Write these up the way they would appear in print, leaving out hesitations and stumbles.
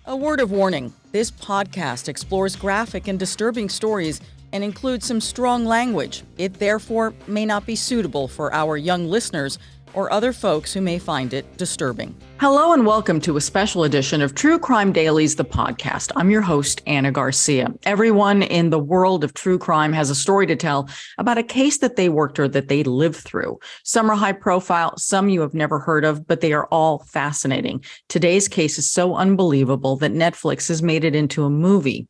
A word of warning, this podcast explores graphic and disturbing stories and includes some strong language. It therefore may not be suitable for our young listeners or other folks who may find it disturbing. Hello and welcome to a special edition of True Crime Dailies, the podcast. I'm your host, Ana Garcia. Everyone in the world of true crime has a story to tell about a case that they worked or that they lived through. Some are high profile, some you have never heard of, but they are all fascinating. Today's case is so unbelievable that Netflix has made it into a movie.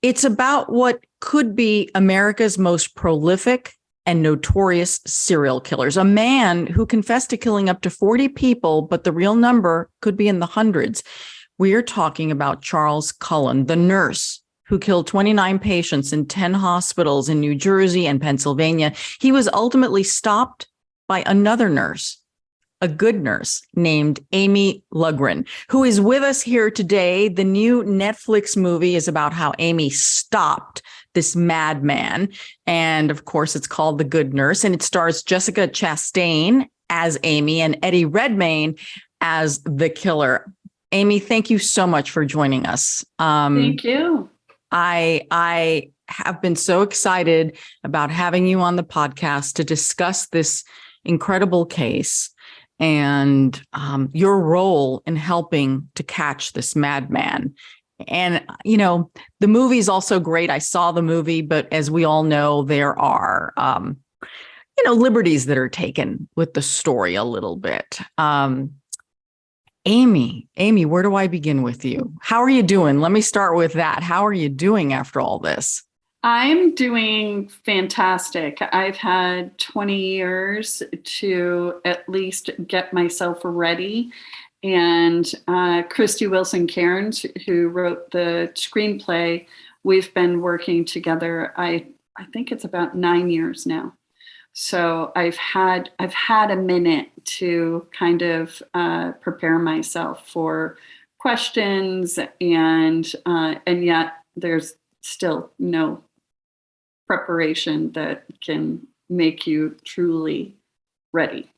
It's about what could be America's most prolific and notorious serial killers, a man who confessed to killing up to 40 people, but the real number could be in the hundreds. We are talking about Charles Cullen, the nurse who killed 29 patients in 10 hospitals in New Jersey and Pennsylvania. He was ultimately stopped by another nurse, a good nurse named Amy Loughren, who is with us here today. The new Netflix movie is about how Amy stopped this madman. And of course, it's called The Good Nurse, and it stars Jessica Chastain as Amy and Eddie Redmayne as the killer. Amy, thank you so much for joining us. Thank you. I have been so excited about having you on the podcast to discuss this incredible case and your role in helping to catch this madman. And, you know, the movie is also great. I saw the movie, but as we all know, there are, liberties that are taken with the story a little bit. Amy, where do I begin with you? How are you doing? Let me start with that. How are you doing after all this? I'm doing fantastic. I've had 20 years to at least get myself ready. And Christy Wilson Cairns, who wrote the screenplay, we've been working together. I think it's about 9 years now. So I've had a minute to kind of prepare myself for questions, and yet there's still no preparation that can make you truly ready.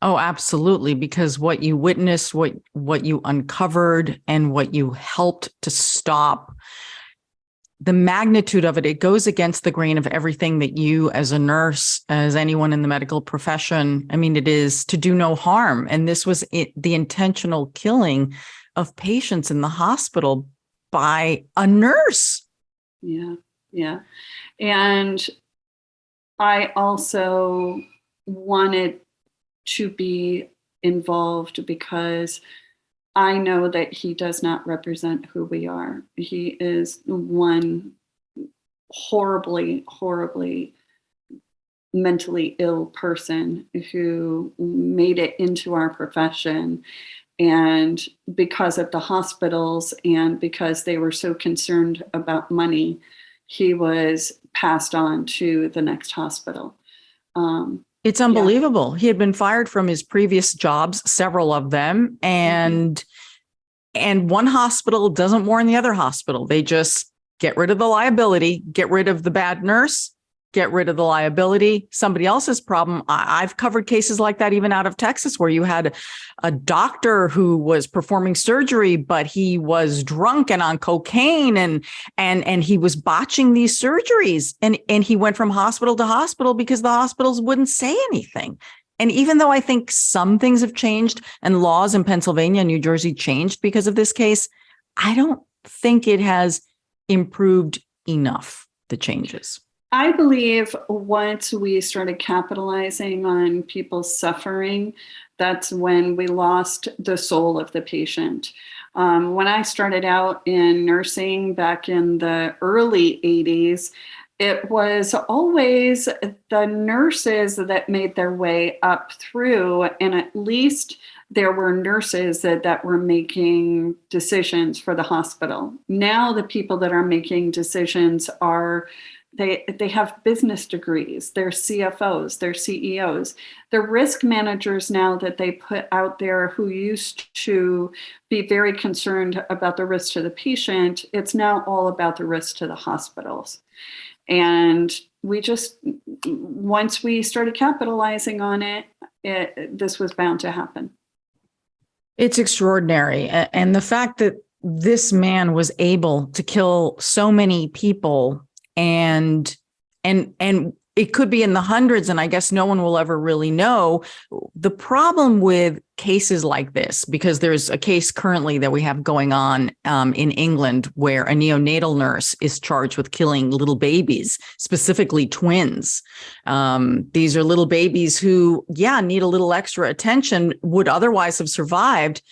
Oh, absolutely. Because what you witnessed, what you uncovered, and what you helped to stop, the magnitude of it, it goes against the grain of everything that you as a nurse, as anyone in the medical profession, I mean, it is to do no harm. And this was the intentional killing of patients in the hospital by a nurse. Yeah. And I also wanted to be involved because I know that he does not represent who we are. He is one horribly, horribly mentally ill person who made it into our profession. And because of the hospitals and because they were so concerned about money, he was passed on to the next hospital. It's unbelievable. Yeah. He had been fired from his previous jobs, several of them, and one hospital doesn't warn the other hospital. They just get rid of the liability, get rid of the bad nurse, get rid of the liability. Somebody else's problem. I've covered cases like that even out of Texas, where you had a doctor who was performing surgery, but he was drunk and on cocaine, and he was botching these surgeries, and he went from hospital to hospital because the hospitals wouldn't say anything. And even though I think some things have changed and laws in Pennsylvania and New Jersey changed because of this case, I don't think it has improved enough, the changes. I believe once we started capitalizing on people's suffering, that's when we lost the soul of the patient. When I started out in nursing back in the early 80s, it was always the nurses that made their way up through, and at least there were nurses that were making decisions for the hospital. Now the people that are making decisions are They have business degrees, they're CFOs, they're CEOs. The risk managers now that they put out there who used to be very concerned about the risk to the patient, it's now all about the risk to the hospitals. And once we started capitalizing on it, this was bound to happen. It's extraordinary. And the fact that this man was able to kill so many people, and it could be in the hundreds, and I guess no one will ever really know. The problem with cases like this, because there's a case currently that we have going on in England where a neonatal nurse is charged with killing little babies, specifically twins. These are little babies who, need a little extra attention, would otherwise have survived,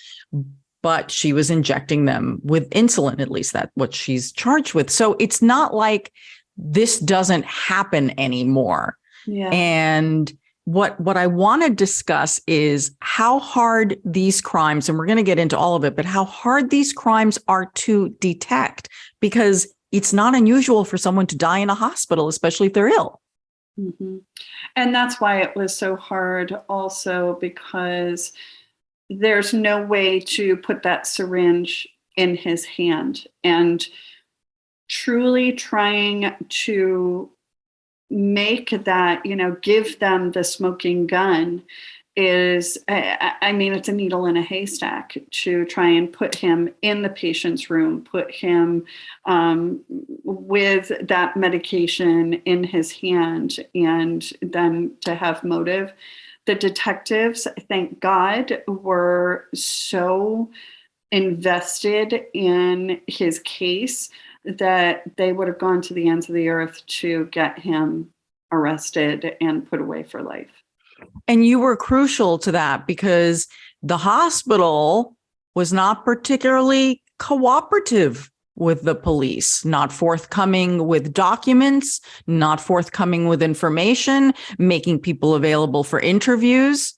but she was injecting them with insulin. At least that's what she's charged with. So it's not like this doesn't happen anymore. Yeah. And what I want to discuss is how hard these crimes, and we're going to get into all of it, but how hard these crimes are to detect, because it's not unusual for someone to die in a hospital, especially if they're ill. Mm-hmm. And that's why it was so hard also, because there's no way to put that syringe in his hand. And truly trying to make that, give them the smoking gun is, it's a needle in a haystack to try and put him in the patient's room, put him with that medication in his hand, and then to have motive. The detectives, thank God, were so invested in his case that they would have gone to the ends of the earth to get him arrested and put away for life. And you were crucial to that, because the hospital was not particularly cooperative with the police, not forthcoming with documents, not forthcoming with information, making people available for interviews.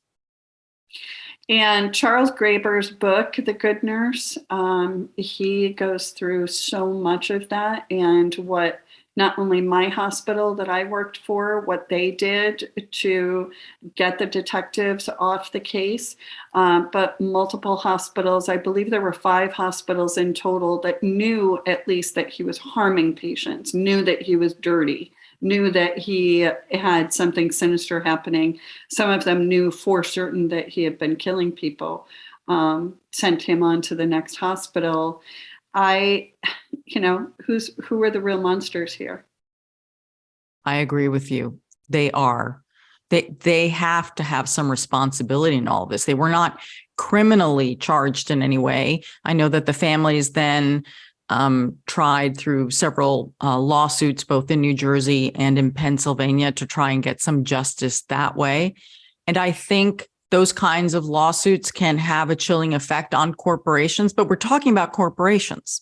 And Charles Graeber's book, The Good Nurse, he goes through so much of that, and what not only my hospital that I worked for, what they did to get the detectives off the case, but multiple hospitals. I believe there were 5 hospitals in total that knew at least that he was harming patients, knew that he was dirty, knew that he had something sinister happening. Some of them knew for certain that he had been killing people, sent him on to the next hospital. Who are the real monsters here? I agree with you. They are. They have to have some responsibility in all this. They were not criminally charged in any way. I know that the families then tried through several lawsuits, both in New Jersey and in Pennsylvania, to try and get some justice that way. And I think those kinds of lawsuits can have a chilling effect on corporations, but we're talking about corporations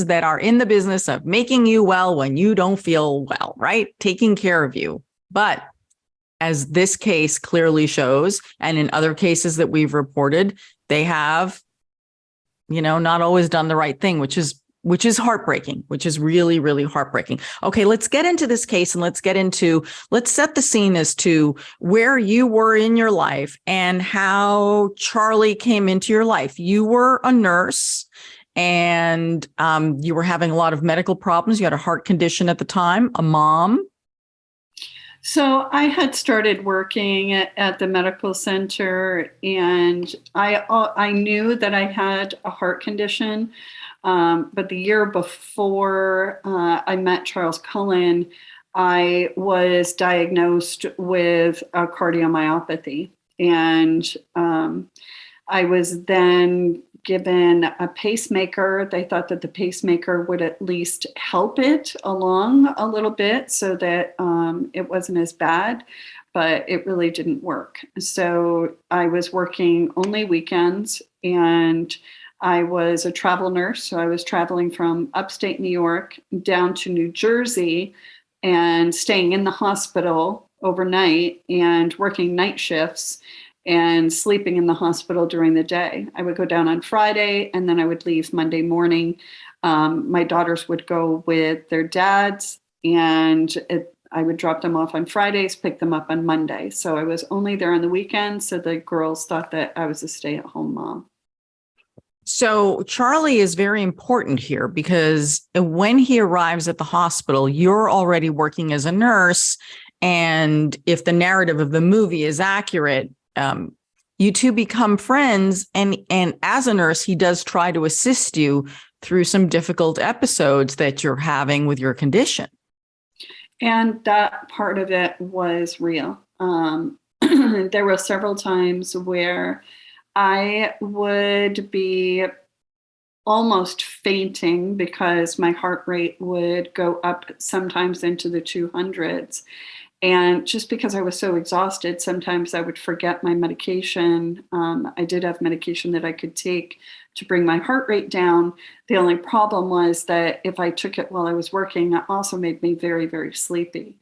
that are in the business of making you well when you don't feel well, right? Taking care of you. But as this case clearly shows, and in other cases that we've reported, they have, not always done the right thing, which is heartbreaking, which is really, really heartbreaking. Okay, let's get into this case, and let's set the scene as to where you were in your life and how Charlie came into your life. You were a nurse, and you were having a lot of medical problems. You had a heart condition at the time, a mom. So I had started working at the medical center, and I knew that I had a heart condition. But the year before I met Charles Cullen, I was diagnosed with a cardiomyopathy, and I was then given a pacemaker. They thought that the pacemaker would at least help it along a little bit so that it wasn't as bad, but it really didn't work. So I was working only weekends, and I was a travel nurse. So I was traveling from upstate New York down to New Jersey and staying in the hospital overnight and working night shifts and sleeping in the hospital during the day. I would go down on Friday, and then I would leave Monday morning. My daughters would go with their dads, and I would drop them off on Fridays, pick them up on Monday. So I was only there on the weekends. So the girls thought that I was a stay-at-home mom. So Charlie is very important here, because when he arrives at the hospital, you're already working as a nurse. And if the narrative of the movie is accurate, you two become friends, and as a nurse, he does try to assist you through some difficult episodes that you're having with your condition. And that part of it was real. There were several times where I would be almost fainting because my heart rate would go up sometimes into the 200s. And just because I was so exhausted, sometimes I would forget my medication. I did have medication that I could take to bring my heart rate down. The only problem was that if I took it while I was working, it also made me very, very sleepy.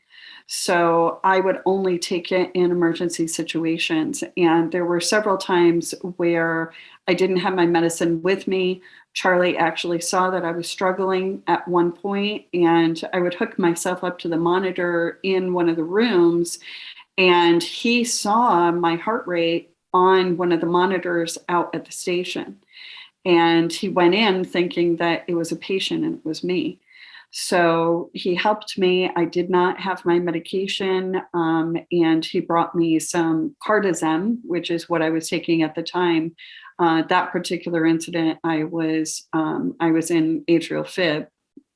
So I would only take it in emergency situations. And there were several times where I didn't have my medicine with me. Charlie actually saw that I was struggling at one point, and I would hook myself up to the monitor in one of the rooms, and he saw my heart rate on one of the monitors out at the station. And he went in thinking that it was a patient and it was me. So he helped me. I did not have my medication, and he brought me some Cardizem, which is what I was taking at the time. That particular incident, I was in atrial fib,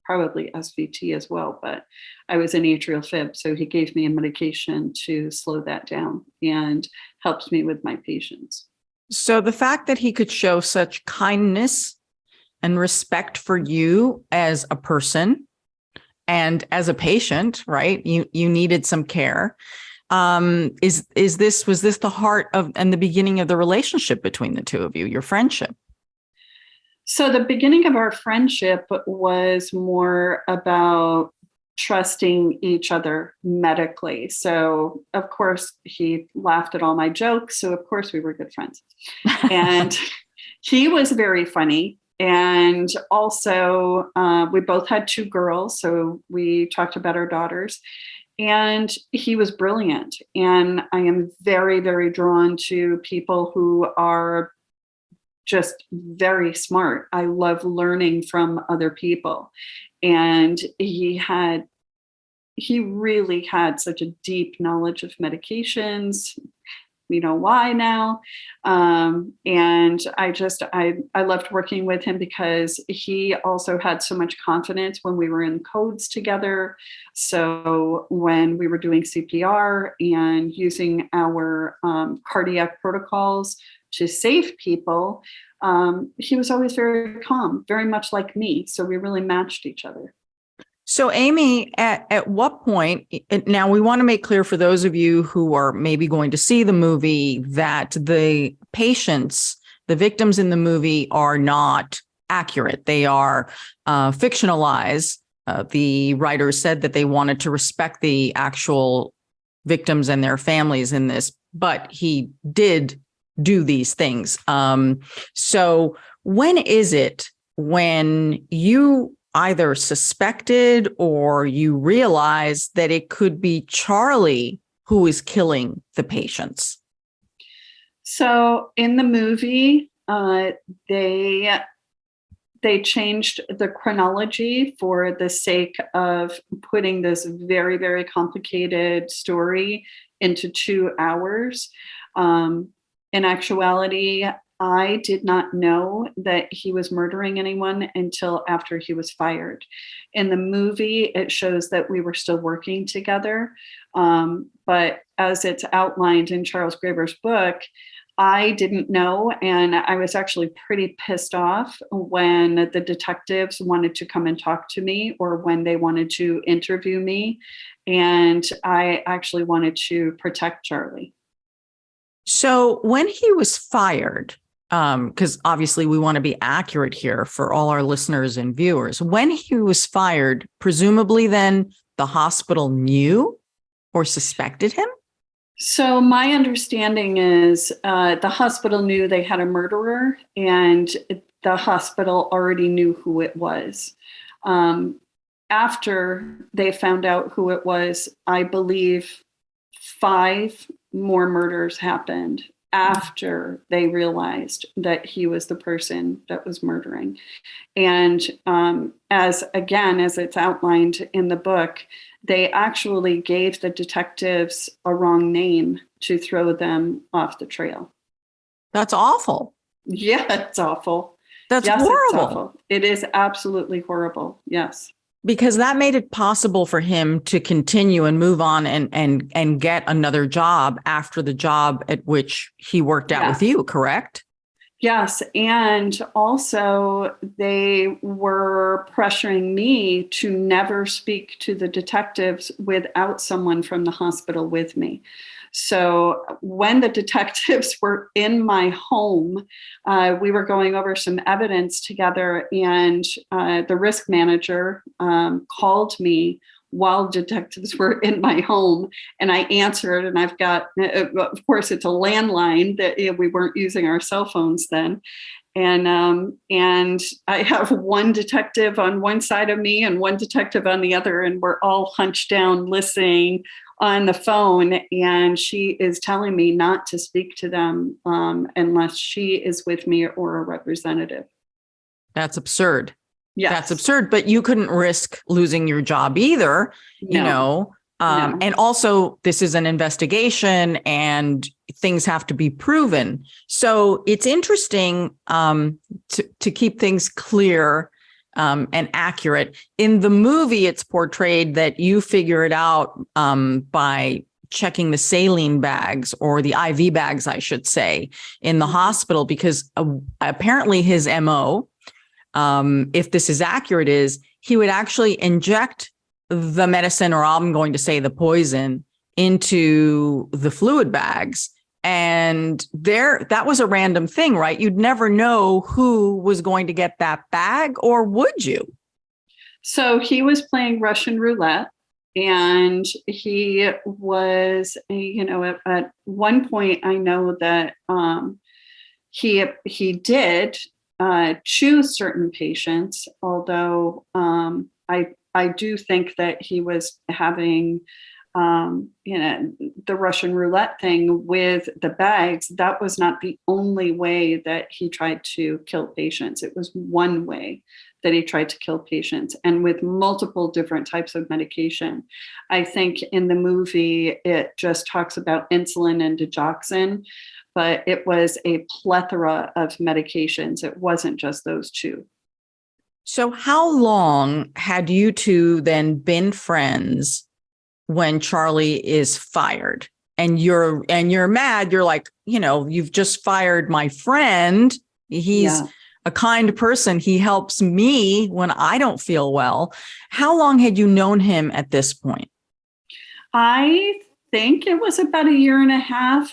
probably SVT as well, but I was in atrial fib. So he gave me a medication to slow that down and helps me with my patients. So the fact that he could show such kindness and respect for you as a person and as a patient, right? You needed some care. Was this the heart of and the beginning of the relationship between the two of you, your friendship? So the beginning of our friendship was more about trusting each other medically. So of course he laughed at all my jokes. So of course we were good friends. And he was very funny. And also we both had two girls. So we talked about our daughters. And he was brilliant. And I am very, very drawn to people who are just very smart. I love learning from other people. And he really had such a deep knowledge of medications. We know why now. And I loved working with him because he also had so much confidence when we were in codes together. So when we were doing CPR and using our cardiac protocols to save people, he was always very calm, very much like me. So we really matched each other. So, Amy, at what point, now we want to make clear for those of you who are maybe going to see the movie that the patients, the victims in the movie are not accurate. They are fictionalized. The writers said that they wanted to respect the actual victims and their families in this, but he did do these things. So when is it when you either suspected or you realized that it could be Charlie who is killing the patients? So in the movie, they changed the chronology for the sake of putting this very, very complicated story into 2 hours. In actuality, I did not know that he was murdering anyone until after he was fired. In the movie, it shows that we were still working together. But as it's outlined in Charles Graeber's book, I didn't know. And I was actually pretty pissed off when the detectives wanted to come and talk to me or when they wanted to interview me. And I actually wanted to protect Charlie. So when he was fired, because obviously we want to be accurate here for all our listeners and viewers, when he was fired, presumably then the hospital knew or suspected him? So my understanding is the hospital knew they had a murderer, and the hospital already knew who it was. After they found out who it was, I believe 5 more murders happened after they realized that he was the person that was murdering. And as it's outlined in the book, they actually gave the detectives a wrong name to throw them off the trail. That's awful. Yeah, it's awful. That's Yes, it's horrible. awful. It is absolutely horrible. Yes. Because that made it possible for him to continue and move on and get another job after the job at which he worked out Yeah. with you, correct? Yes. And also, they were pressuring me to never speak to the detectives without someone from the hospital with me. So when the detectives were in my home, we were going over some evidence together, and the risk manager called me while detectives were in my home, and I answered, and I've got, of course, it's a landline that we weren't using our cell phones then. And I have one detective on one side of me and one detective on the other, and we're all hunched down listening on the phone. And she is telling me not to speak to them unless she is with me or a representative. That's absurd. Yes. That's absurd. But you couldn't risk losing your job either, No. No. And also, this is an investigation and things have to be proven. So it's interesting to keep things clear and accurate. In the movie, it's portrayed that you figure it out by checking the saline bags, or the IV bags, I should say, in the hospital, because apparently his MO, if this is accurate, is he would actually inject the medicine, or I'm going to say the poison, into the fluid bags. And that was a random thing, right? You'd never know who was going to get that bag, or would you? So he was playing Russian roulette, and he was, at one point, I know that he did choose certain patients, although I do think that he was having, the Russian roulette thing with the bags. That was not the only way that he tried to kill patients. It was one way that he tried to kill patients, and with multiple different types of medication. I think in the movie, it just talks about insulin and digoxin, but it was a plethora of medications. It wasn't just those two. So how long had you two then been friends when Charlie is fired? And you're mad. You're like, you've just fired my friend. He's a kind person. He helps me when I don't feel well. How long had you known him at this point? I think it was about a year and a half.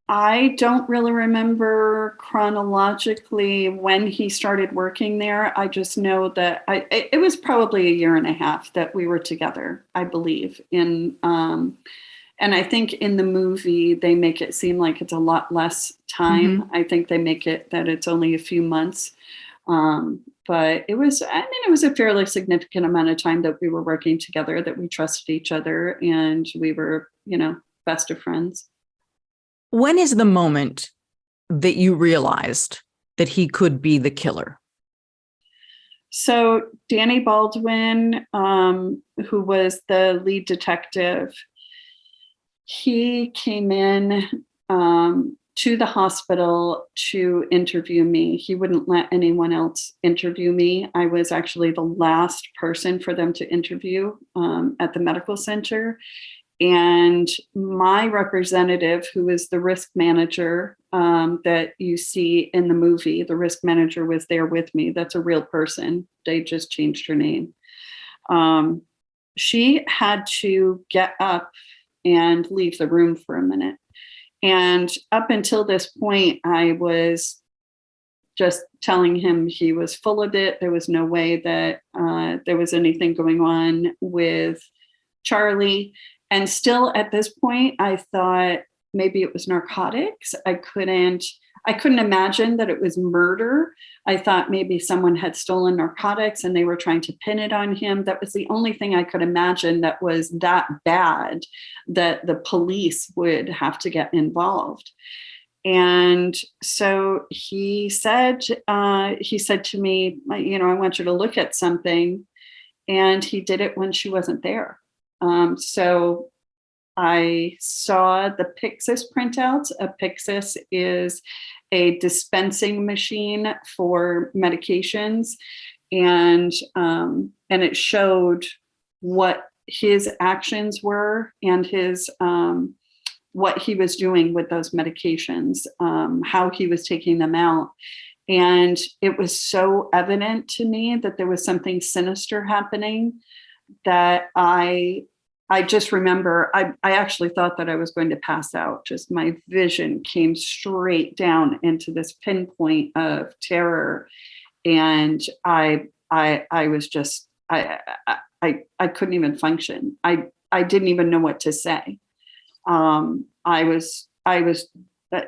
I don't really remember chronologically when he started working there. I just know that it was probably a year and a half that we were together, I believe. And I think in the movie, they make it seem like it's a lot less time. I think they make it that it's only a few months. But it was a fairly significant amount of time that we were working together, that we trusted each other, and we were, best of friends. When is the moment that you realized that he could be the killer? So Danny Baldwin, who was the lead detective, he came in to the hospital to interview me. He wouldn't let anyone else interview me. I was actually the last person for them to interview at the medical center. And my representative, who is the risk manager that you see in the movie, the risk manager was there with me. That's a real person. They just changed her name. She had to get up and leave the room for a minute. And up until this point, I was just telling him he was full of it. There was no way that there was anything going on with Charlie. And still at this point, I thought maybe it was narcotics. I couldn't imagine that it was murder. I thought maybe someone had stolen narcotics and they were trying to pin it on him. That was the only thing I could imagine that was that bad that the police would have to get involved. And so he said to me, I want you to look at something. And he did it when she wasn't there. So I saw the Pyxis printouts. A Pyxis is a dispensing machine for medications, and it showed what his actions were and his what he was doing with those medications, how he was taking them out. And it was so evident to me that there was something sinister happening that I just remember I actually thought that I was going to pass out. Just my vision came straight down into this pinpoint of terror. And I was just I couldn't even function. I didn't even know what to say. I was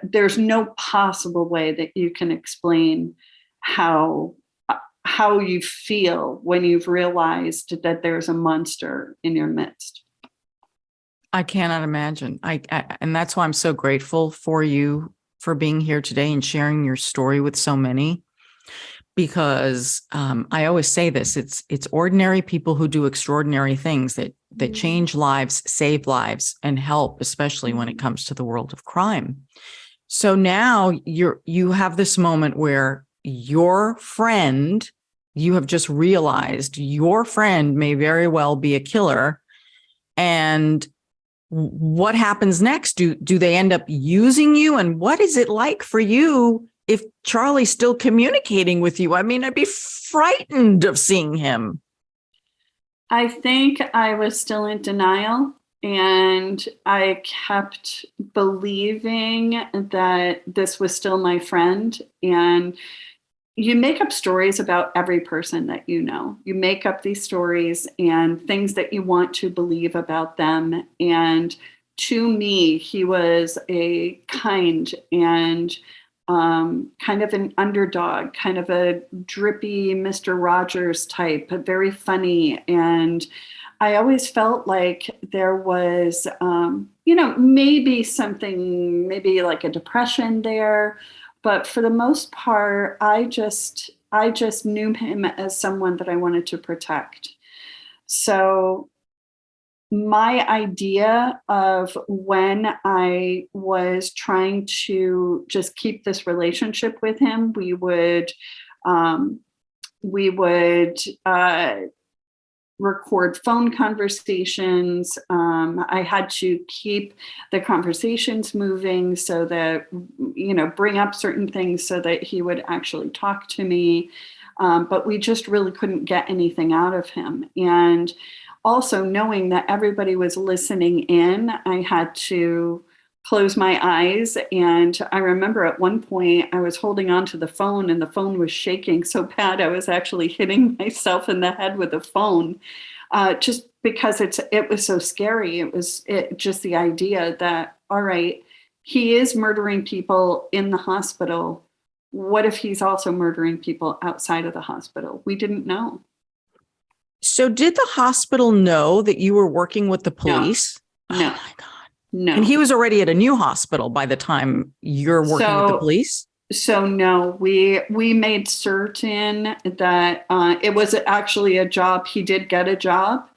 there's no possible way that you can explain how you feel when you've realized that there's a monster in your midst. I cannot imagine. And that's why I'm so grateful for you for being here today and sharing your story with so many. Because I always say this: it's ordinary people who do extraordinary things that change lives, save lives, and help, especially when it comes to the world of crime. So now you have this moment where your friend, you have just realized your friend may very well be a killer. And what happens next? Do they end up using you? And what is it like for you if Charlie's still communicating with you? I mean, I'd be frightened of seeing him. I think I was still in denial, and I kept believing that this was still my friend. And you make up stories about every person that you know. You make up these stories and things that you want to believe about them. And to me, he was a kind and kind of an underdog, kind of a drippy Mr. Rogers type, but very funny. And I always felt like there was, maybe something, maybe like a depression there. But for the most part, I just knew him as someone that I wanted to protect. So my idea of when I was trying to just keep this relationship with him, we would record phone conversations. I had to keep the conversations moving so that, bring up certain things so that he would actually talk to me. But we just really couldn't get anything out of him. And also knowing that everybody was listening in, I had to close my eyes. And I remember at one point I was holding on to the phone and the phone was shaking so bad I was actually hitting myself in the head with the phone, just because it was so scary. It was just the idea that, all right, he is murdering people in the hospital. What if he's also murdering people outside of the hospital? We didn't know. So did the hospital know that you were working with the police? No. Oh my God. No. And he was already at a new hospital by the time you're working with the police? So no, we made certain that it was actually a job. He did get a job.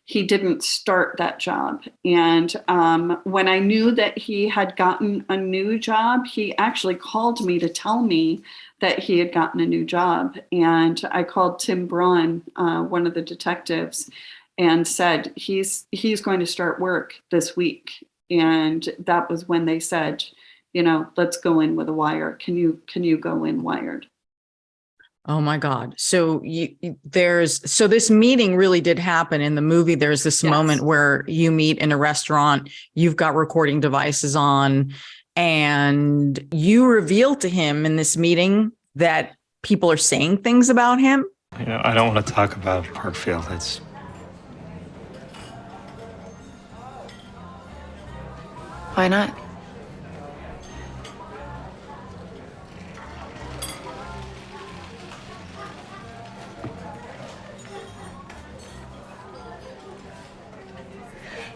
He didn't start that job. And when I knew that he had gotten a new job, he actually called me to tell me that he had gotten a new job. And I called Tim Braun, one of the detectives, and said, he's going to start work this week. And that was when they said, let's go in with a wire. Can you go in wired? Oh my God. So this meeting really did happen in the movie. There's this moment where you meet in a restaurant, you've got recording devices on, and you reveal to him in this meeting that people are saying things about him. I don't want to talk about Parkfield. Why not?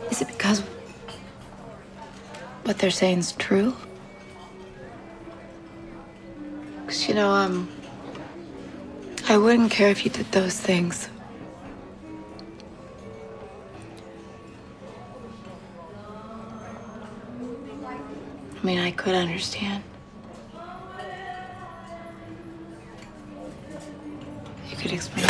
Is it because what they're saying is true? Because, I wouldn't care if you did those things. mean, I could understand. You could explain.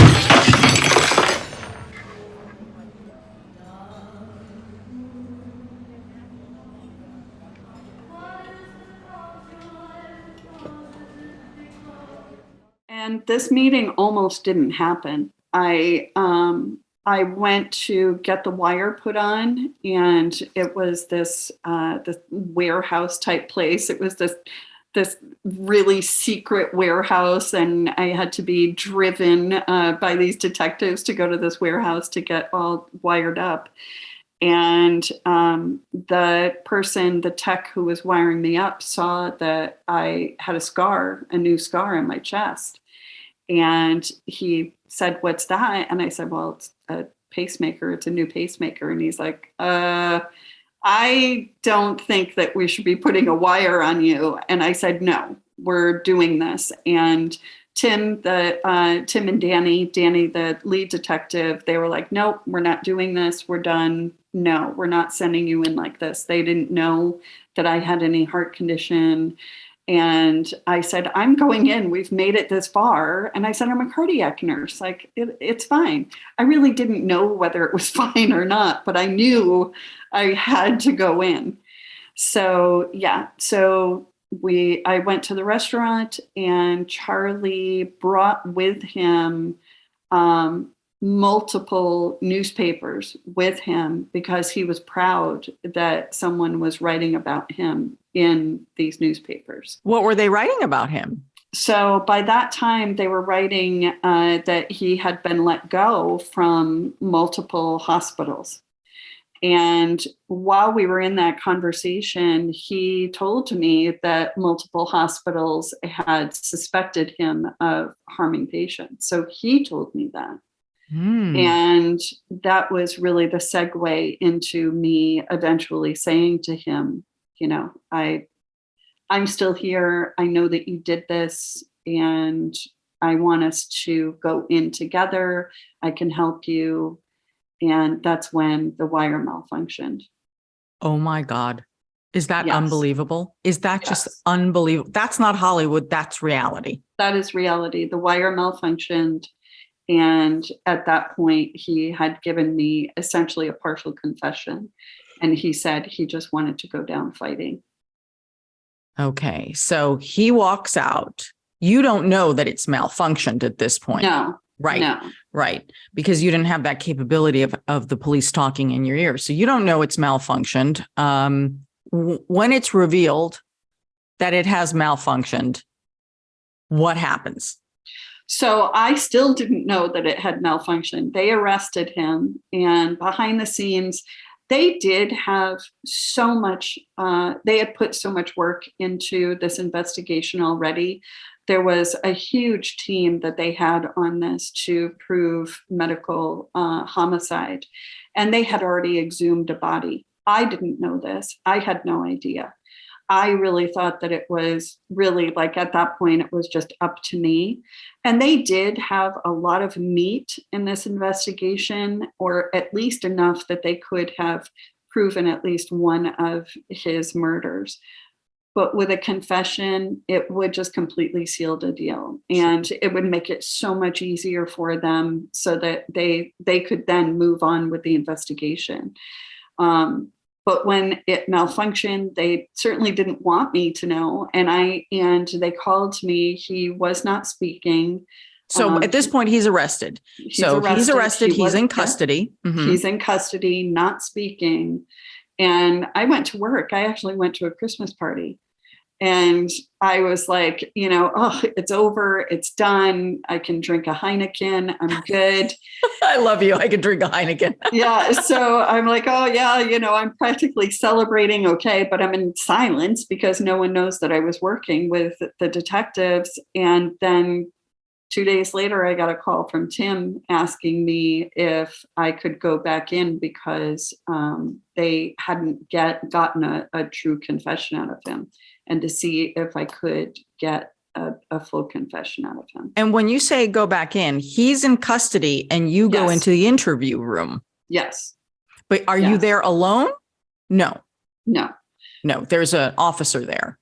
And this meeting almost didn't happen. I went to get the wire put on, and it was this warehouse type place. It was this really secret warehouse, and I had to be driven by these detectives to go to this warehouse to get all wired up. And the tech who was wiring me up, saw that I had a new scar on my chest. And he said, "What's that?" And I said, "Well, it's a pacemaker. It's a new pacemaker." And he's like, "I don't think that we should be putting a wire on you." And I said, "No, we're doing this." And Tim and Danny, the lead detective, they were like, "Nope, we're not doing this. We're done. No, we're not sending you in like this." They didn't know that I had any heart condition. And I said, "I'm going in. We've made it this far." And I said, "I'm a cardiac nurse. Like, it's fine." I really didn't know whether it was fine or not, but I knew I had to go in. So, yeah. So I went to the restaurant, and Charlie brought with him multiple newspapers with him, because he was proud that someone was writing about him in these newspapers. What were they writing about him? So by that time, they were writing that he had been let go from multiple hospitals. And while we were in that conversation, he told me that multiple hospitals had suspected him of harming patients. So he told me that. And that was really the segue into me eventually saying to him, I'm still here. I know that you did this, and I want us to go in together. I can help you. And that's when the wire malfunctioned. Oh my God. Is that Yes. unbelievable? Is that Yes. just unbelievable? That's not Hollywood. That's reality. That is reality. The wire malfunctioned. And at that point, he had given me essentially a partial confession. And he said he just wanted to go down fighting. Okay. So he walks out. You don't know that it's malfunctioned at this point. No. Right. No. Right. Because you didn't have that capability of the police talking in your ear. So you don't know it's malfunctioned. When it's revealed that it has malfunctioned, what happens? So I still didn't know that it had malfunctioned. They arrested him, and behind the scenes, they did have so much, they had put so much work into this investigation already. There was a huge team that they had on this to prove medical homicide, and they had already exhumed a body. I didn't know this. I had no idea. I really thought that it was really, like, at that point, it was just up to me. And they did have a lot of meat in this investigation, or at least enough that they could have proven at least one of his murders. But with a confession, it would just completely seal the deal. And it would make it so much easier for them, so that they could then move on with the investigation. But when it malfunctioned, they certainly didn't want me to know. And they called me. He was not speaking. So at this point, he's arrested. He's arrested. He's in custody. Mm-hmm. He's in custody, not speaking. And I went to work. I actually went to a Christmas party. And I was like, oh, it's over. It's done. I can drink a Heineken. I'm good. I love you. I can drink a Heineken. Yeah. So I'm like, oh, yeah, I'm practically celebrating. Okay. But I'm in silence because no one knows that I was working with the detectives. And then 2 days later, I got a call from Tim asking me if I could go back in, because they hadn't gotten a true confession out of him, and to see if I could get a full confession out of him. And when you say go back in, he's in custody and you go into the interview room. Yes. But are you there alone? No. No. No, there's an officer there.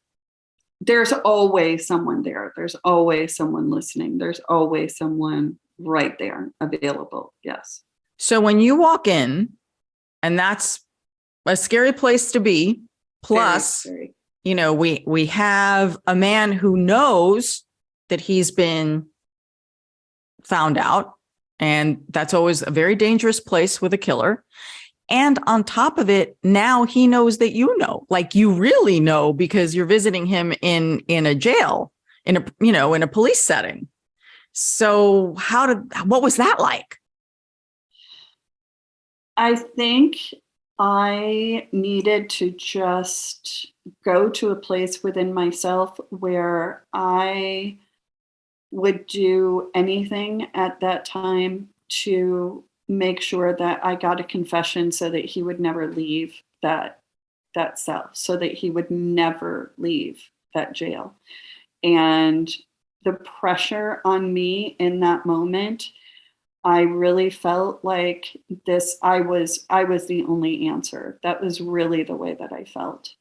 There's always someone there. There's always someone listening. There's always someone right there available. Yes. So when you walk in, and that's a scary place to be, plus, Very, we have a man who knows that he's been found out, and that's always a very dangerous place with a killer. And on top of it, now he knows that like you really know, because you're visiting him in a jail, in a police setting. So what was that like? I think I needed to just go to a place within myself where I would do anything at that time to make sure that I got a confession so that he would never leave that cell, so that he would never leave that jail. And the pressure on me in that moment, I really felt like I was the only answer. That was really the way that I felt.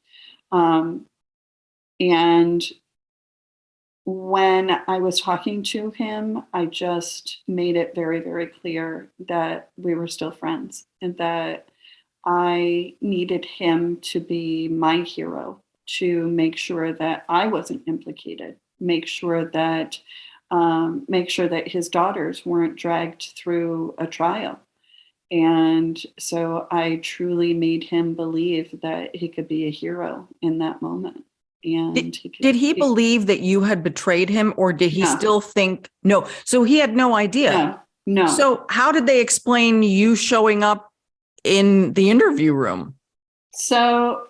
And when I was talking to him, I just made it very, very clear that we were still friends and that I needed him to be my hero, to make sure that I wasn't implicated, make sure that his daughters weren't dragged through a trial. And so I truly made him believe that he could be a hero in that moment. And did he believe that you had betrayed him, or did he still think no? So he had no idea. No. So how did they explain you showing up in the interview room? So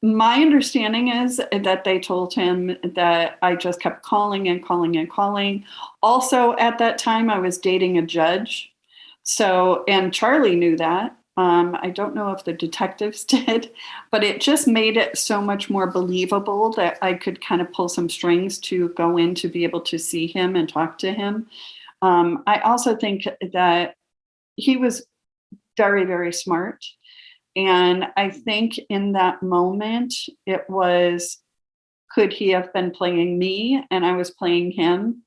my understanding is that they told him that I just kept calling and calling and calling. Also, at that time, I was dating a judge. So, and Charlie knew that. I don't know if the detectives did, but it just made it so much more believable that I could kind of pull some strings to go in to be able to see him and talk to him. I also think that he was very, very smart. And I think in that moment, it was, could he have been playing me and I was playing him?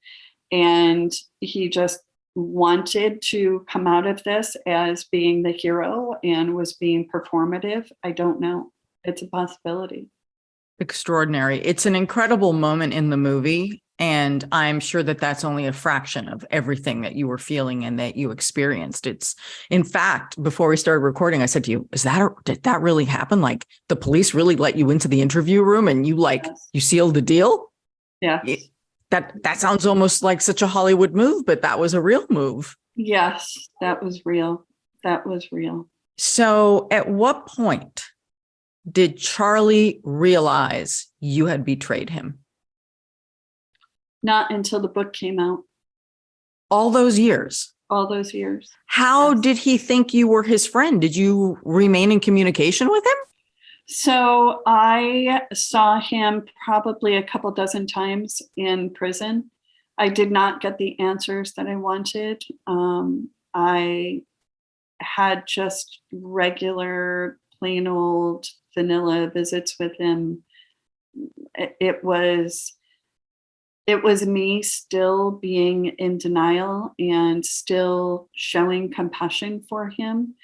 And he just wanted to come out of this as being the hero and was being performative. I don't know. It's a possibility. Extraordinary. It's an incredible moment in the movie. And I'm sure that that's only a fraction of everything that you were feeling and that you experienced. It's, in fact, before we started recording, I said to you, did that really happen? Like the police really let you into the interview room and you Yes. you sealed the deal? Yeah. That sounds almost like such a Hollywood move, but that was a real move. Yes, that was real. That was real. So at what point did Charlie realize you had betrayed him? Not until the book came out. All those years? All those years. How did he think you were his friend? Did you remain in communication with him? So I saw him probably a couple dozen times in prison. I did not get the answers that I wanted. I had just regular, plain old vanilla visits with him. It was me still being in denial and still showing compassion for him.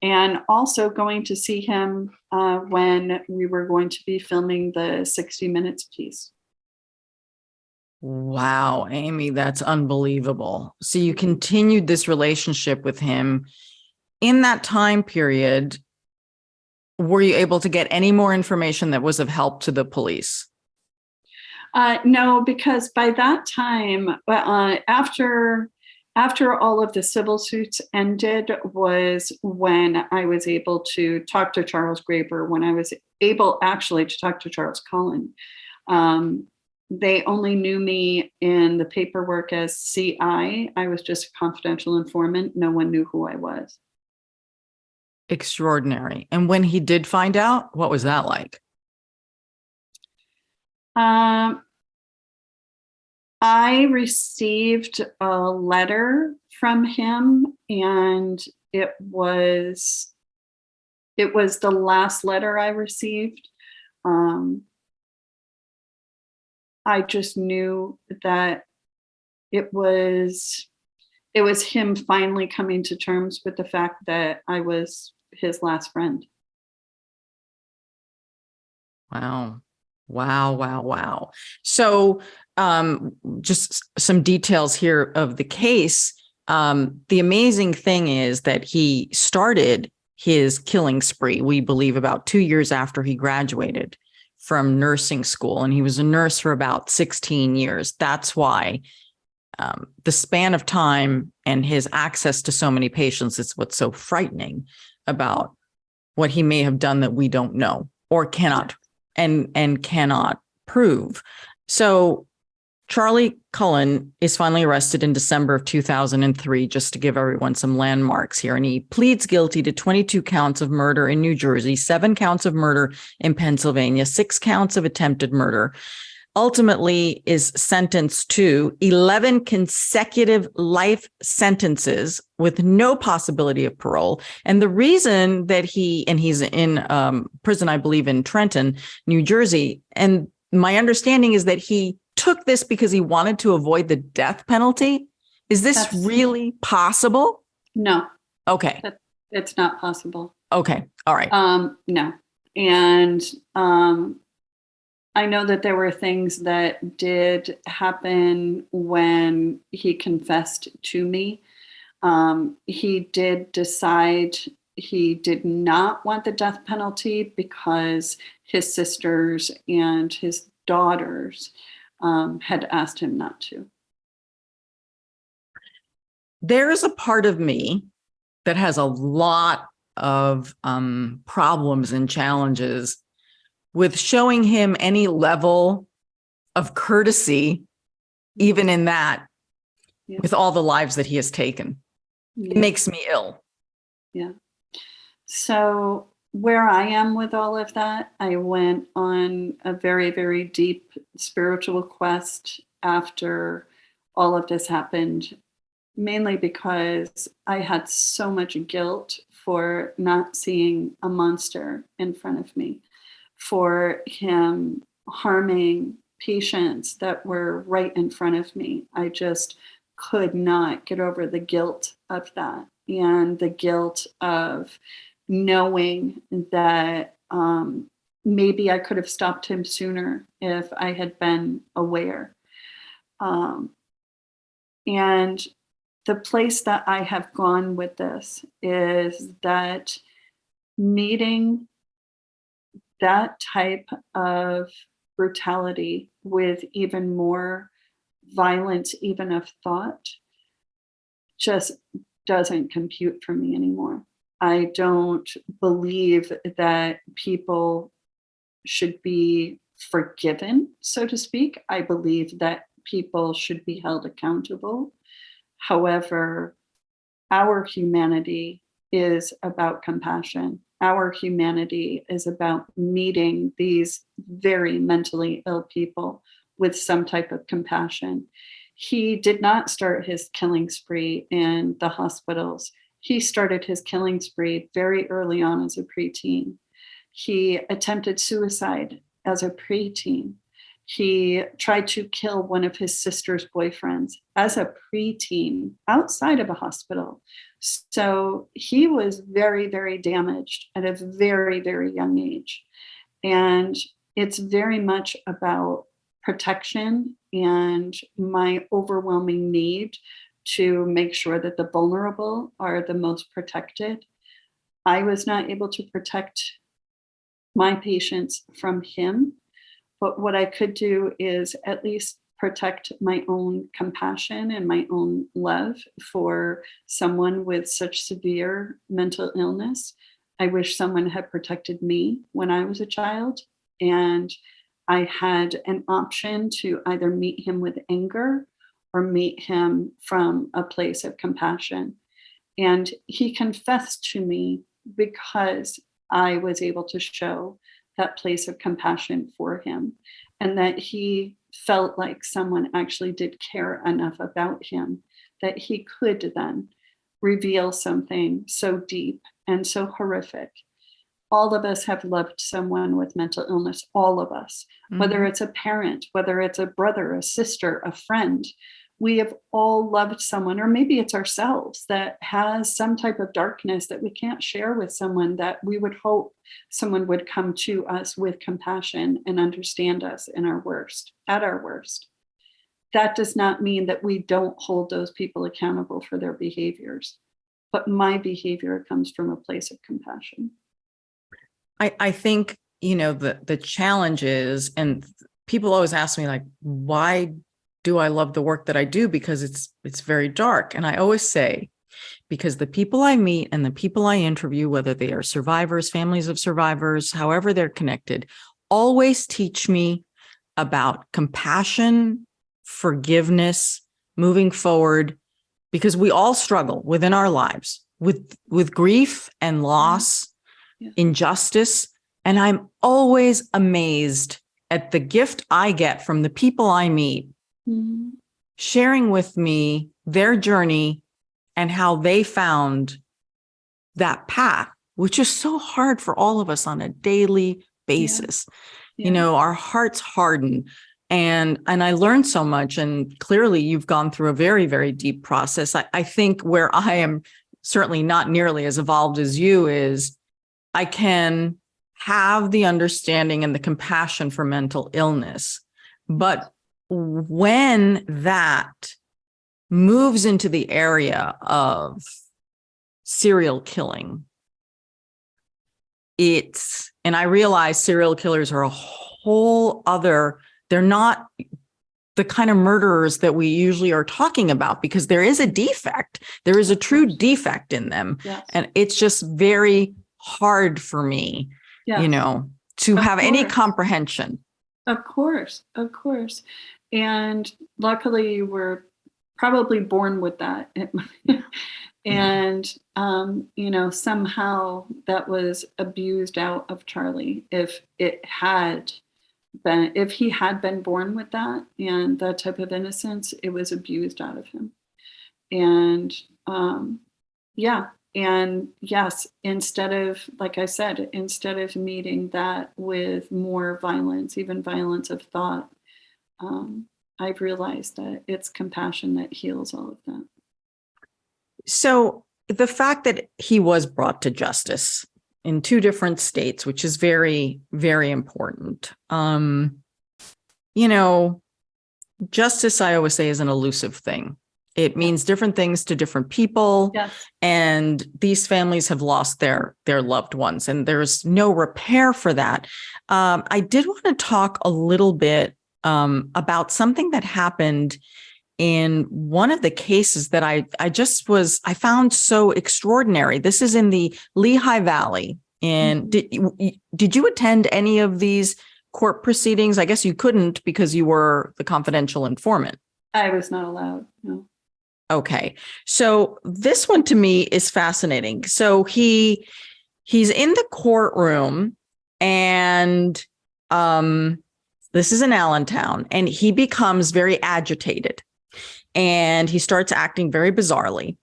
And also going to see him when we were going to be filming the 60 Minutes piece. Wow, Amy, that's unbelievable. So you continued this relationship with him. In that time period, were you able to get any more information that was of help to the police? No, because by that time, after all of the civil suits ended was when I was able to talk to Charles Graber, when I was able actually to talk to Charles Cullen. They only knew me in the paperwork as CI. I was just a confidential informant. No one knew who I was. Extraordinary. And when he did find out, what was that like? I received a letter from him, and it was It was the last letter I received. I just knew that it was him finally coming to terms with the fact that I was his last friend. Wow. Wow, wow, wow. So just some details here of the case. The amazing thing is that he started his killing spree, we believe, about 2 years after he graduated from nursing school. And he was a nurse for about 16 years. That's why the span of time and his access to so many patients is what's so frightening about what he may have done that we don't know or cannot and cannot prove. So Charlie Cullen is finally arrested in December of 2003, just to give everyone some landmarks here. And he pleads guilty to 22 counts of murder in New Jersey, 7 counts of murder in Pennsylvania, 6 counts of attempted murder. Ultimately is sentenced to 11 consecutive life sentences with no possibility of parole. And the reason that he's in prison, I believe, in Trenton, New Jersey. And my understanding is that he took this because he wanted to avoid the death penalty. Is this really possible? No. Okay. It's not possible. Okay. All right. No. And I know that there were things that did happen when he confessed to me. He did decide he did not want the death penalty because his sisters and his daughters had asked him not to. There is a part of me that has a lot of problems and challenges with showing him any level of courtesy, even in that, with all the lives that he has taken. It makes me ill. Yeah. So where I am with all of that, I went on a very, very deep spiritual quest after all of this happened, mainly because I had so much guilt for not seeing a monster in front of me, for him harming patients that were right in front of me. I just could not get over the guilt of that, and the guilt of knowing that maybe I could have stopped him sooner if I had been aware. And the place that I have gone with this is that meeting that type of brutality with even more violence, even of thought, just doesn't compute for me anymore. I don't believe that people should be forgiven, so to speak. I believe that people should be held accountable. However, our humanity is about compassion. Our humanity is about meeting these very mentally ill people with some type of compassion. He did not start his killing spree in the hospitals. He started his killing spree very early on as a preteen. He attempted suicide as a preteen. He tried to kill one of his sister's boyfriends as a preteen outside of a hospital. So he was very, very damaged at a very, very young age. And it's very much about protection and my overwhelming need to make sure that the vulnerable are the most protected. I was not able to protect my patients from him, but what I could do is at least protect my own compassion and my own love for someone with such severe mental illness. I wish someone had protected me when I was a child, and I had an option to either meet him with anger or meet him from a place of compassion. And he confessed to me because I was able to show that place of compassion for him, and that he felt like someone actually did care enough about him that he could then reveal something so deep and so horrific all of us have loved someone with mental illness, all of us, whether it's a parent, whether it's a brother, a sister, a friend. We have all loved someone, or maybe it's ourselves, that has some type of darkness that we can't share with someone, that we would hope someone would come to us with compassion and understand us in our worst, at our worst. That does not mean that we don't hold those people accountable for their behaviors. But my behavior comes from a place of compassion. I think, the challenge is, and people always ask me, like, why do I love the work that I do? Because it's very dark. And I always say, because the people I meet and the people I interview, whether they are survivors, families of survivors, however they're connected, always teach me about compassion, forgiveness, moving forward, because we all struggle within our lives with grief and loss, injustice. And I'm always amazed at the gift I get from the people I meet, sharing with me their journey and how they found that path, which is so hard for all of us on a daily basis. Our hearts harden. And I learned so much. And clearly you've gone through a very, very deep process. I think where I am certainly not nearly as evolved as you is, I can have the understanding and the compassion for mental illness. But when that moves into the area of serial killing, and I realize serial killers are a whole other, they're not the kind of murderers that we usually are talking about, because there is a defect. There is a true defect in them. Yes. And it's just very hard for me, to have any comprehension. Of course. And luckily you were probably born with that. And, somehow that was abused out of Charlie. If he had been born with that and that type of innocence, it was abused out of him. And, and yes, instead of, like I said, instead of meeting that with more violence, even violence of thought, I've realized that it's compassion that heals all of that. So the fact that he was brought to justice in 2 different states, which is very, very important. Justice, I always say, is an elusive thing. It means different things to different people. Yes. And these families have lost their loved ones, and there's no repair for that. I did want to talk a little bit about something that happened in one of the cases that I found so extraordinary. This is in the Lehigh Valley. And did you attend any of these court proceedings? I guess you couldn't because you were the confidential informant. I was not allowed. No. Okay. So this one to me is fascinating. So he's in the courtroom, and this is in Allentown, and he becomes very agitated, and he starts acting very bizarrely,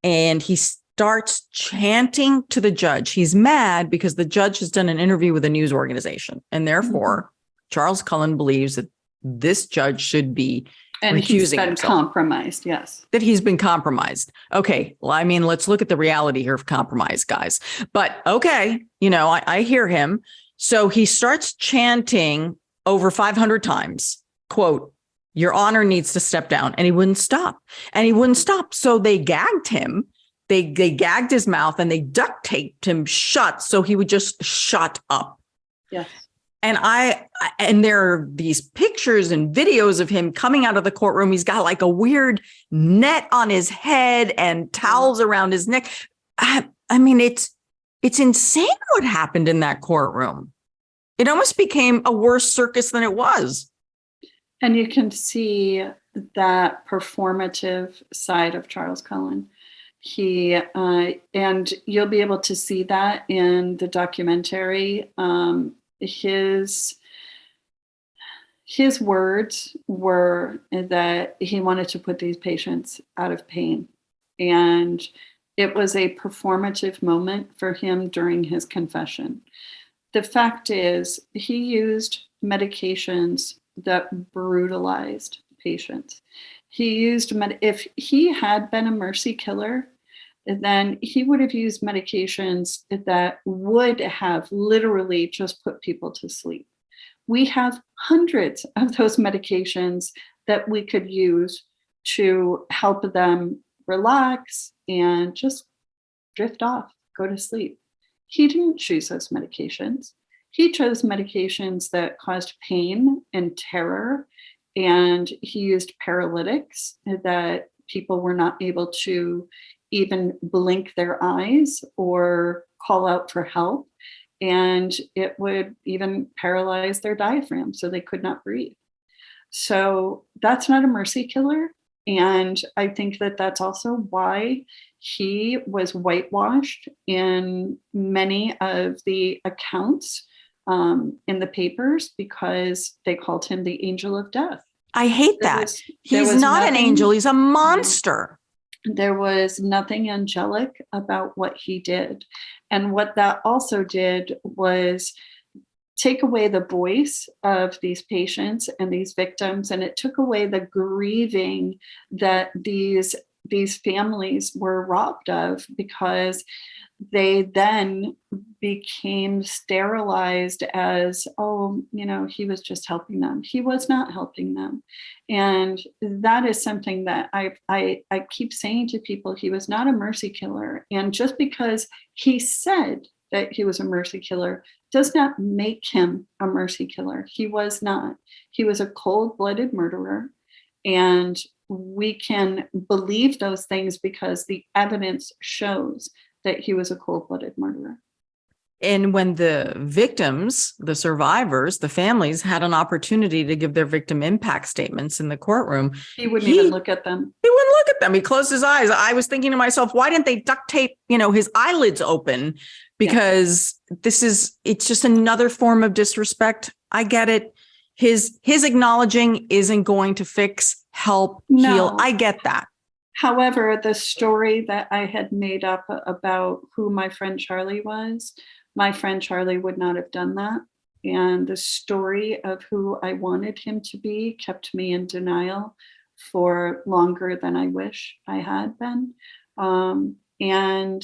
and he starts chanting to the judge. He's mad because the judge has done an interview with a news organization, and therefore Charles Cullen believes that this judge should be and he's been himself. Compromised. Yes. That he's been compromised. Okay. Well, I mean, let's look at the reality here of compromise, guys. But okay, I hear him. So he starts chanting over 500 times, quote, "Your Honor needs to step down." And he wouldn't stop. So they gagged him. They gagged his mouth and they duct taped him shut so he would just shut up. Yes. And there are these pictures and videos of him coming out of the courtroom. He's got like a weird net on his head and towels around his neck. I mean, it's insane what happened in that courtroom. It almost became a worse circus than it was. And you can see that performative side of Charles Cullen. And you'll be able to see that in the documentary. His words were that he wanted to put these patients out of pain. And it was a performative moment for him during his confession. The fact is, he used medications that brutalized patients. He used, if he had been a mercy killer, then he would have used medications that would have literally just put people to sleep. We have hundreds of those medications that we could use to help them relax and just drift off, go to sleep. He didn't choose those medications. He chose medications that caused pain and terror, and he used paralytics that people were not able to even blink their eyes or call out for help. And it would even paralyze their diaphragm so they could not breathe. So that's not a mercy killer. And I think that that's also why he was whitewashed in many of the accounts in the papers, because they called him the angel of death. I hate that. He's not an angel. He's a monster. There was nothing angelic about what he did. And what that also did was take away the voice of these patients and these victims, and it took away the grieving that these families were robbed of, because they then became sterilized as, oh, he was just helping them. He was not helping them. And that is something that I keep saying to people. He was not a mercy killer. And just because he said that he was a mercy killer does not make him a mercy killer. He was not. He was a cold-blooded murderer. And we can believe those things because the evidence shows that he was a cold-blooded murderer. And when the victims, the survivors, the families had an opportunity to give their victim impact statements in the courtroom, he wouldn't even look at them. He wouldn't look at them. He closed his eyes. I was thinking to myself, why didn't they duct tape, his eyelids open? Because it's just another form of disrespect. I get it. His acknowledging isn't going to fix, help, heal. I get that. However, the story that I had made up about who my friend Charlie was, my friend Charlie would not have done that. And the story of who I wanted him to be kept me in denial for longer than I wish I had been. And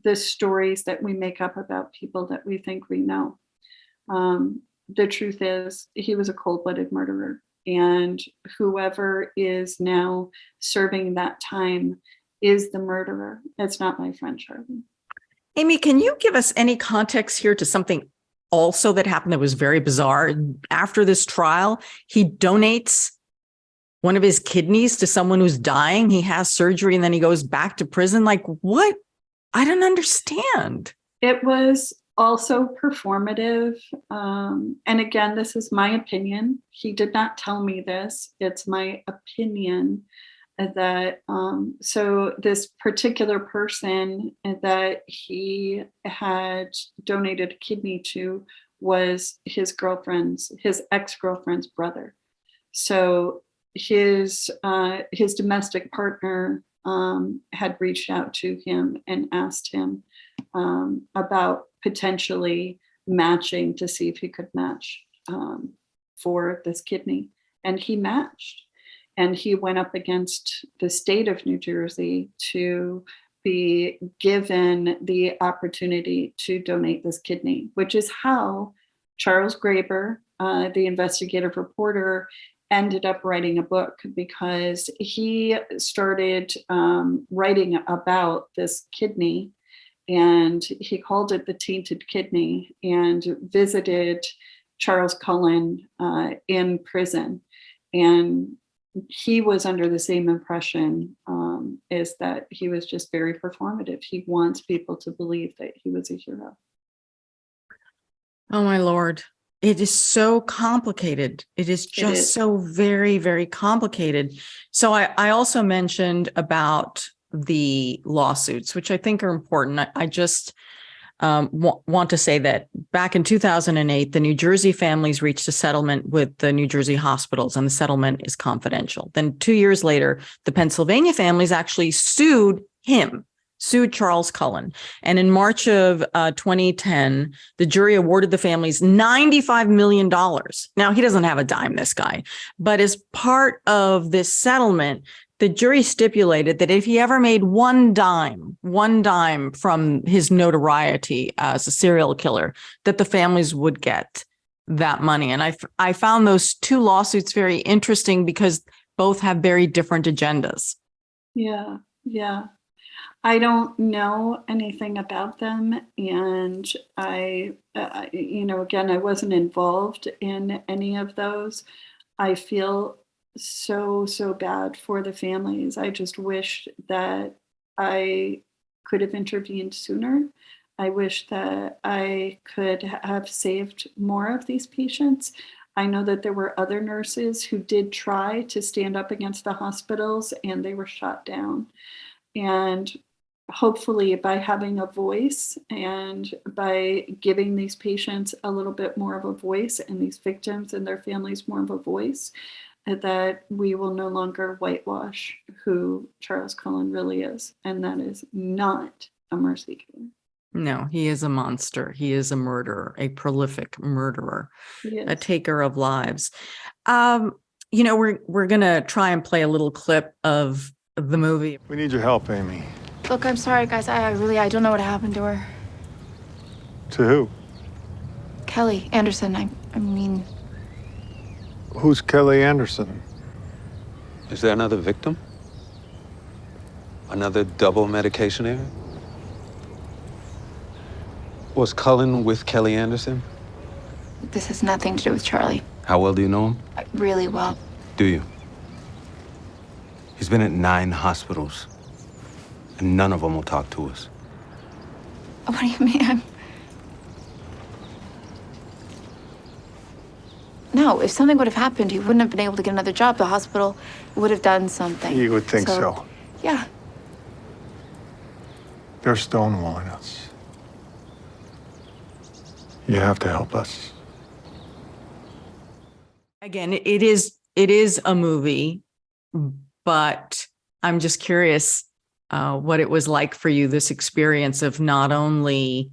the stories that we make up about people that we think we know. The truth is, he was a cold-blooded murderer. And whoever is now serving that time is the murderer. It's not my friend Charlie. Amy, can you give us any context here to something also that happened that was very bizarre? After this trial, he donates one of his kidneys to someone who's dying. He has surgery and then he goes back to prison. Like, what? I don't understand. It was also performative. And again, this is my opinion. He did not tell me this. It's my opinion that, so this particular person that he had donated a kidney to was his ex-girlfriend's brother. So his domestic partner had reached out to him and asked him about potentially matching to see if he could match for this kidney. And he matched. And he went up against the state of New Jersey to be given the opportunity to donate this kidney, which is how Charles Graber, the investigative reporter, ended up writing a book, because he started writing about this kidney, and he called it the tainted kidney, and visited Charles Cullen in prison. And he was under the same impression is that he was just very performative. He wants people to believe that he was a hero. Oh, my Lord. It is so complicated. It is just so very, very complicated. So I also mentioned about the lawsuits, which I think are important. I just want to say that back in 2008, the New Jersey families reached a settlement with the New Jersey hospitals, and the settlement is confidential. Then 2 years later, the Pennsylvania families actually sued him, sued Charles Cullen. And in March of 2010, the jury awarded the families $95 million. Now, he doesn't have a dime, this guy, but as part of this settlement, the jury stipulated that if he ever made one dime from his notoriety as a serial killer, that the families would get that money. And I found those two lawsuits very interesting because both have very different agendas. Yeah. I don't know anything about them. And again, I wasn't involved in any of those. I feel so bad for the families. I just wish that I could have intervened sooner. I wish that I could have saved more of these patients. I know that there were other nurses who did try to stand up against the hospitals and they were shot down. And hopefully by having a voice and by giving these patients a little bit more of a voice and these victims and their families more of a voice, that we will no longer whitewash who Charles Cullen really is. And that is not a mercy killer. No, he is a monster. He is a murderer, a prolific murderer, a taker of lives. We're going to try and play a little clip of the movie. We need your help, Amy. Look, I'm sorry, guys. I don't know what happened to her. To who? Kelly Anderson. I mean, Who's Kelly Anderson? Is there another victim? Another double medication error? Was Cullen with Kelly Anderson? this has nothing to do with Charlie. How well do you know him? Really well. Do you? He's been at 9 hospitals, and none of them will talk to us. What do you mean? No, if something would have happened, he wouldn't have been able to get another job. The hospital would have done something. You would think so. Yeah. They're stonewalling us. You have to help us. Again, it is a movie, but I'm just curious what it was like for you, this experience of not only,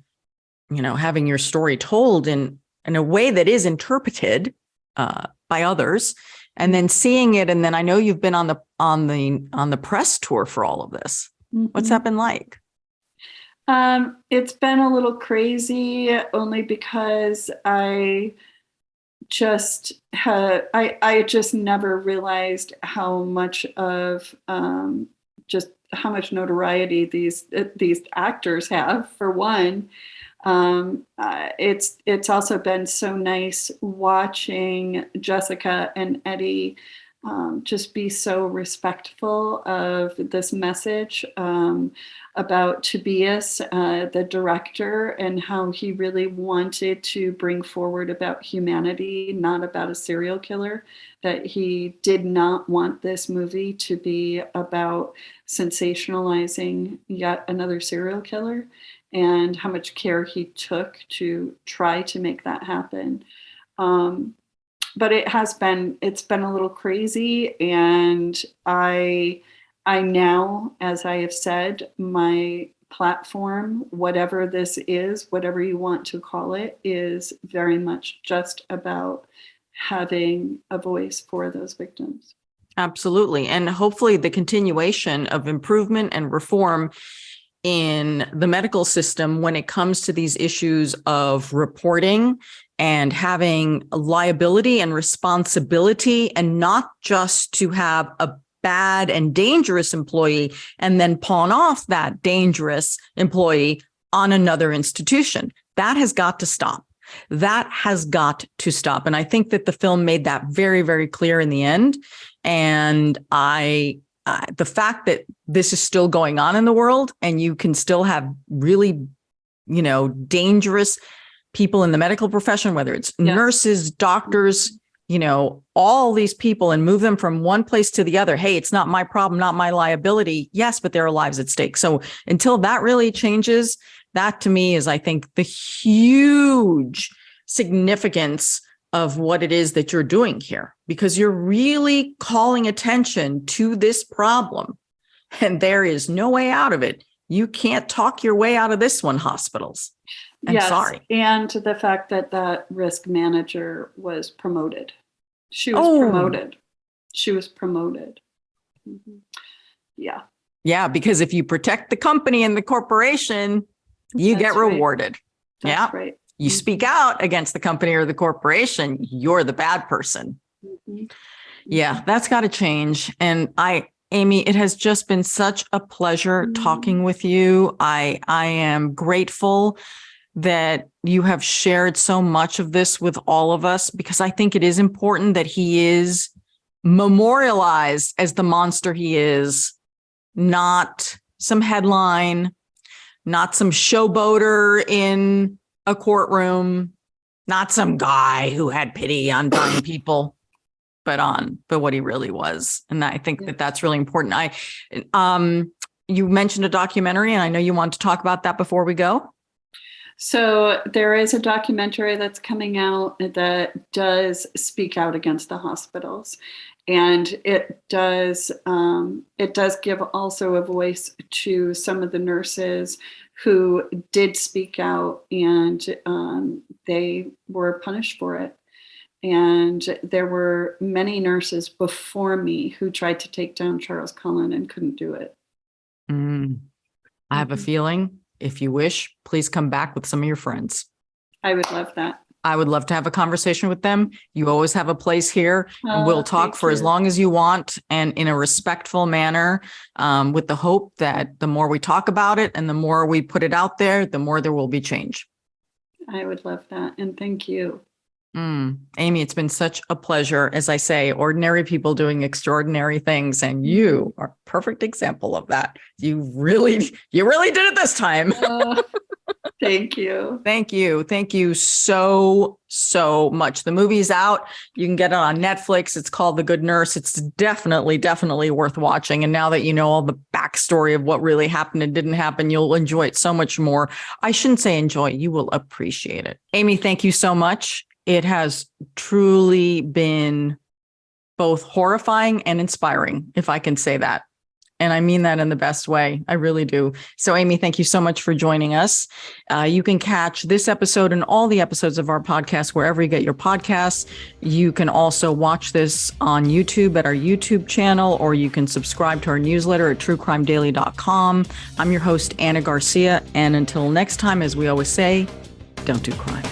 having your story told in a way that is interpreted by others, and then seeing it. And then I know you've been on the press tour for all of this. Mm-hmm. What's that been like? It's been a little crazy, only because I just never realized how much of just how much notoriety these actors have, for one. It's also been so nice watching Jessica and Eddie just be so respectful of this message about Tobias, the director, and how he really wanted to bring forward about humanity, not about a serial killer, that he did not want this movie to be about sensationalizing yet another serial killer, and how much care he took to try to make that happen. But it's been a little crazy, and I now, as I have said, my platform, whatever this is, whatever you want to call it, is very much just about having a voice for those victims. Absolutely. And hopefully the continuation of improvement and reform in the medical system when it comes to these issues of reporting and having liability and responsibility, and not just to have a bad and dangerous employee and then pawn off that dangerous employee on another institution. That has got to stop. That has got to stop. And I think that the film made that very, very clear in the end. And the fact that this is still going on in the world, and you can still have really, dangerous people in the medical profession, whether it's nurses, doctors, all these people, and move them from one place to the other. Hey, it's not my problem, not my liability. Yes, but there are lives at stake. So until that really changes, that to me is, I think, the huge significance of what it is that you're doing here, because you're really calling attention to this problem, and there is no way out of it You can't talk your way out of this one, hospitals. I'm sorry. And the fact that that risk manager was promoted. She was promoted. Mhm. Yeah. Yeah, because if you protect the company and the corporation, you That's get right. rewarded. That's right. You speak out against the company or the corporation, you're the bad person. Mhm. Yeah, that's got to change. And Amy, it has just been such a pleasure talking with you. I am grateful that you have shared so much of this with all of us, because I think it is important that he is memorialized as the monster he is, not some headline, not some showboater in a courtroom, not some guy who had pity on dying people, but what he really was. And I think that that's really important. You mentioned a documentary, and I know you want to talk about that before we go. So there is a documentary that's coming out that does speak out against the hospitals, and it does give also a voice to some of the nurses who did speak out, and they were punished for it. And there were many nurses before me who tried to take down Charles Cullen and couldn't do it. I have a feeling, if you wish, please come back with some of your friends. I would love that. I would love to have a conversation with them. You always have a place here, and we'll talk for as long as you want, and in a respectful manner, with the hope that the more we talk about it and the more we put it out there, the more there will be change. I would love that. And thank you. Amy, it's been such a pleasure. As I say, ordinary people doing extraordinary things, and you are a perfect example of that. You really did it this time. Thank you. Thank you. Thank you so much. The movie's out. You can get it on Netflix. It's called The Good Nurse. It's definitely worth watching. And now that you know all the backstory of what really happened and didn't happen, you'll enjoy it so much more. I shouldn't say enjoy. You will appreciate it. Amy, thank you so much. It has truly been both horrifying and inspiring, if I can say that. And I mean that in the best way. I really do. So, Amy, thank you so much for joining us. You can catch this episode and all the episodes of our podcast wherever you get your podcasts. You can also watch this on YouTube at our YouTube channel, or you can subscribe to our newsletter at truecrimedaily.com. I'm your host, Ana Garcia. And until next time, as we always say, don't do crime.